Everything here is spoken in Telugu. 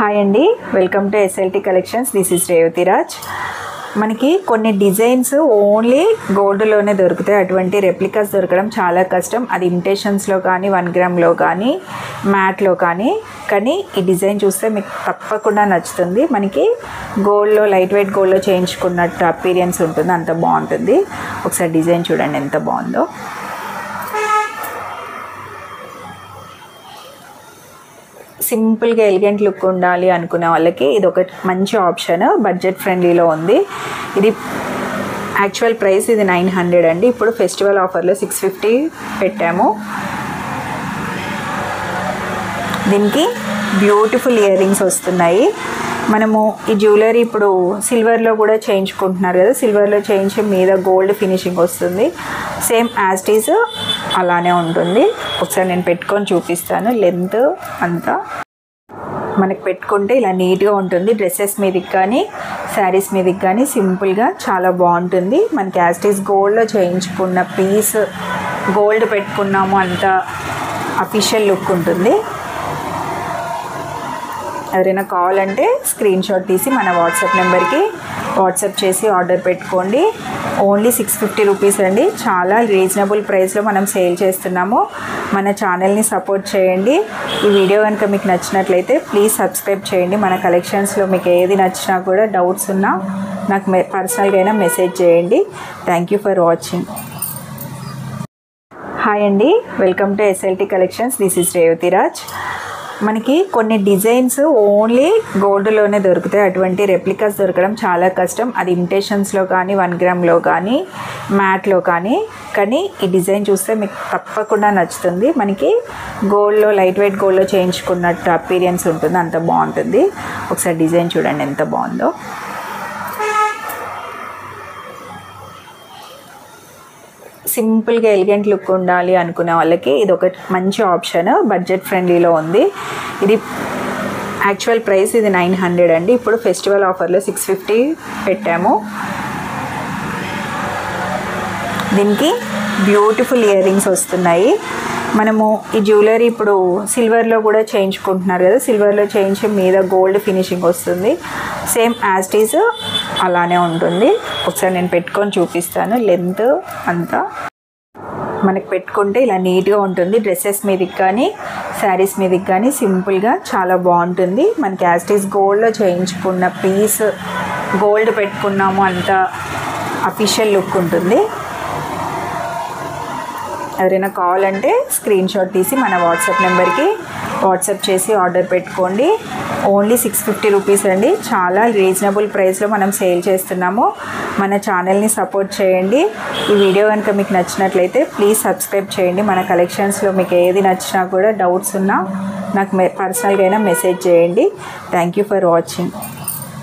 హాయ్ అండి, welcome to SLT collections. This is Revathi Raj. మనకి కొన్ని డిజైన్స్ ఓన్లీ గోల్డ్లోనే దొరుకుతాయి. అటువంటి రెప్లికాస్ దొరకడం చాలా కష్టం. అది ఇమిటేషన్స్లో కానీ 1 గ్రామ్లో కానీ మ్యాట్లో కానీ ఈ డిజైన్ చూస్తే మీకు తప్పకుండా నచ్చుతుంది. మనకి గోల్డ్లో లైట్ వెయిట్ గోల్డ్లో చేయించుకున్నట్టు అపీరియన్స్ ఉంటుంది, అంత బాగుంటుంది. ఒకసారి డిజైన్ చూడండి ఎంత బాగుందో. సింపుల్గా ఎలిగెంట్ లుక్ ఉండాలి అనుకునే వాళ్ళకి ఇది ఒక మంచి ఆప్షన్. బడ్జెట్ ఫ్రెండ్లీలో ఉంది. ఇది యాక్చువల్ ప్రైస్ ఇది 900 అండి. ఇప్పుడు ఫెస్టివల్ ఆఫర్లో 650 పెట్టాము. దీనికి బ్యూటిఫుల్ ఇయర్ రింగ్స్ వస్తున్నాయి. మనము ఈ జ్యువెలరీ ఇప్పుడు సిల్వర్లో కూడా చేయించుకుంటున్నారు కదా, సిల్వర్లో చేయించి మీద గోల్డ్ ఫినిషింగ్ వస్తుంది. సేమ్ యాజ్ ఇట్ ఈజ్ అలానే ఉంటుంది. ఒకసారి నేను పెట్టుకొని చూపిస్తాను. లెంత్ అంతా మనకు పెట్టుకుంటే ఇలా నీట్గా ఉంటుంది. డ్రెస్సెస్ మీదకి కానీ శారీస్ మీదకి కానీ సింపుల్గా చాలా బాగుంటుంది. మనకి యాజ్ ఇట్ ఈజ్ గోల్డ్లో చేయించుకున్న పీస్ గోల్డ్ పెట్టుకున్నాము, అంత అఫీషియల్ లుక్ ఉంటుంది. ఎవరైనా కావాలంటే స్క్రీన్ షాట్ తీసి మన వాట్సాప్ నెంబర్కి వాట్సాప్ చేసి ఆర్డర్ పెట్టుకోండి. ఓన్లీ 650 రూపీస్ అండి. చాలా రీజనబుల్ ప్రైస్లో మనం సేల్ చేస్తున్నాము. మన ఛానల్ని సపోర్ట్ చేయండి. ఈ వీడియో కనుక మీకు నచ్చినట్లయితే ప్లీజ్ సబ్స్క్రైబ్ చేయండి. మన కలెక్షన్స్లో మీకు ఏది నచ్చినా కూడా డౌట్స్ ఉన్నా నాకు పర్సనల్గా అయినా మెసేజ్ చేయండి. Thank you for watching. Hi అండి, welcome to SLT collections. This is Revathi Raj. మనకి కొన్ని డిజైన్స్ ఓన్లీ గోల్డ్లోనే దొరుకుతాయి. అటువంటి రెప్లికాస్ దొరకడం చాలా కష్టం. అది ఇమిటేషన్స్లో కానీ 1 గ్రామ్లో కానీ మ్యాట్లో కానీ ఈ డిజైన్ చూస్తే మీకు తప్పకుండా నచ్చుతుంది. మనకి గోల్డ్లో లైట్ వెయిట్ గోల్డ్లో చేయించుకున్నట్టు అపీరియన్స్ ఉంటుంది, అంత బాగుంటుంది. ఒకసారి డిజైన్ చూడండి ఎంత బాగుందో. సింపుల్గా ఎలిగెంట్ లుక్ ఉండాలి అనుకునే వాళ్ళకి ఇది ఒక మంచి ఆప్షన్. బడ్జెట్ ఫ్రెండ్లీలో ఉంది. ఇది యాక్చువల్ ప్రైస్ ఇది 900 అండి. ఇప్పుడు ఫెస్టివల్ ఆఫర్లో 650 పెట్టాము. దీనికి బ్యూటిఫుల్ ఇయర్ రింగ్స్ వస్తున్నాయి. మనము ఈ జ్యువెలరీ ఇప్పుడు సిల్వర్లో కూడా చేయించుకుంటున్నారు కదా, సిల్వర్లో చేయించి మీద గోల్డ్ ఫినిషింగ్ వస్తుంది. సేమ్ యాజ్ ఇట్ ఈజ్ అలానే ఉంటుంది. ఒకసారి నేను పెట్టుకొని చూపిస్తాను. లెంత్ అంతా మనకు పెట్టుకుంటే ఇలా నీట్గా ఉంటుంది. డ్రెస్సెస్ మీదకి కానీ శారీస్ మీదకి కానీ సింపుల్గా చాలా బాగుంటుంది. మనకి యాజ్ ఇట్ ఈజ్ గోల్డ్లో చేయించుకున్న పీస్ గోల్డ్ పెట్టుకున్నాము, అంత అఫీషియల్ లుక్ ఉంటుంది. ఎవరైనా కావాలంటే స్క్రీన్ షాట్ తీసి మన వాట్సాప్ నెంబర్కి వాట్సాప్ చేసి ఆర్డర్ పెట్టుకోండి. ఓన్లీ 650 రూపీస్ అండి. చాలా రీజనబుల్ ప్రైస్లో మనం సేల్ చేస్తున్నాము. మన ఛానల్ని సపోర్ట్ చేయండి. ఈ వీడియో కనుక మీకు నచ్చినట్లయితే ప్లీజ్ సబ్స్క్రైబ్ చేయండి. మన కలెక్షన్స్లో మీకు ఏది నచ్చినా కూడా డౌట్స్ ఉన్నా నాకు పర్సనల్గా అయినా మెసేజ్ చేయండి. Thank you for watching.